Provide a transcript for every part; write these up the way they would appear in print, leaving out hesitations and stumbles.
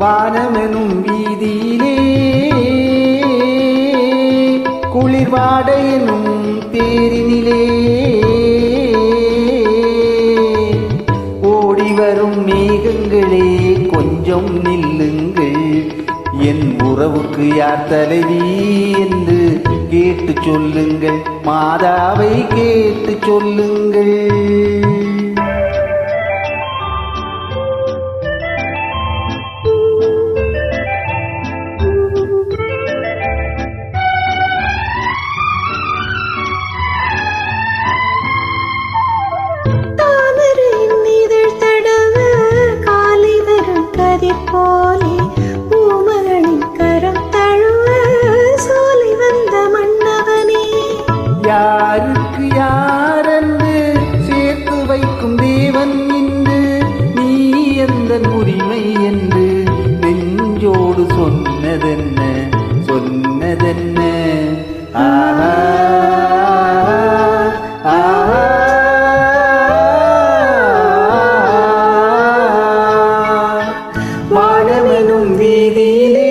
வானமெனும் வீதியிலே குளிர்வாட எனும் தேரினிலே ஓடி வரும் மேகங்களே கொஞ்சம் நில்லுங்கள், என் உறவுக்கு யார் தலைவி என்று கேட்டு சொல்லுங்கள், மாதாவை கேட்டு சொல்லுங்கள். போலே பூமகளின் கரம் தழுவ சோலை வந்த மன்னவனே, யாருக்கு யாரென்று சேர்த்து வைக்கும் தேவன் இன்று நீ எந்த உரிமை என்று நெஞ்சோடு சொன்னதென்ன சொன்னதென்ன. ஆஹா ஆஹா வானமெனும் வீதியிலே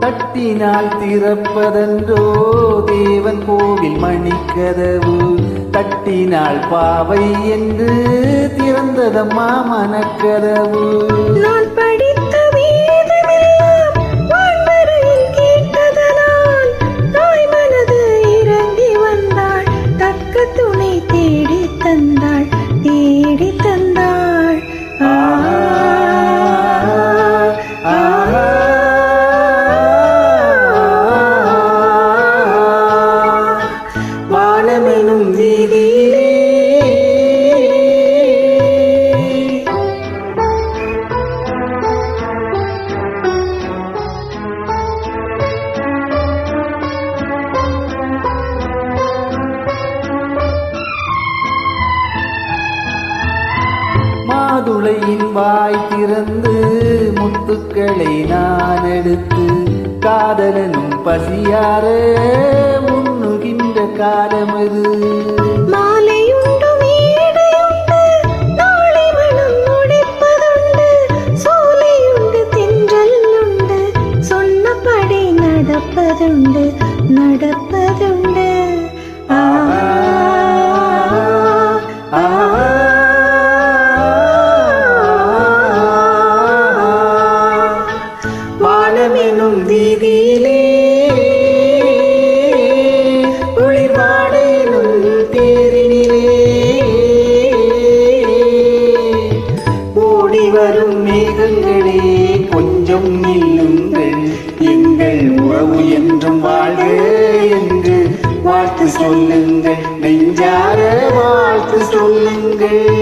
தட்டினால் திறப்பதென்றோ தேவன் கோவில் மணிக்கதவு, தட்டினால் பாவை என்று திறந்ததம்மா மனக்கதவு. நான் படித்த வேதமெல்லாம் வான்வரையில் கேட்டதனால் தாய் மனது இறங்கி வந்தாள், தக்க துணை தேடி தந்தாள் தேடி தந்தாள். வானமெனும் வீதியிலே மாதுளையின் வாய் திறந்து முத்துக்களை நான் எடுத்து காதலனும் பசியார உண்ணுகின்ற காலமது. மாலையுண்டு மேடையுண்டு நாளை மனம் முடிப்பதுண்டு, சோலையுண்டு தென்றல் உண்டு சொன்னபடி நடப்பதுண்டு நடப்பதுண்டு. வானமெனும் வீதியிலே குளிர்வாட எனும் தேரினிலே ஓடி வரும் மேகங்களே கொஞ்சம் நில்லுங்கள், எங்கள் உறவு என்றும் வாழ்க என்று வாழ்த்து சொல்லுங்கள், நெஞ்சார வாழ்த்து சொல்லுங்கள்.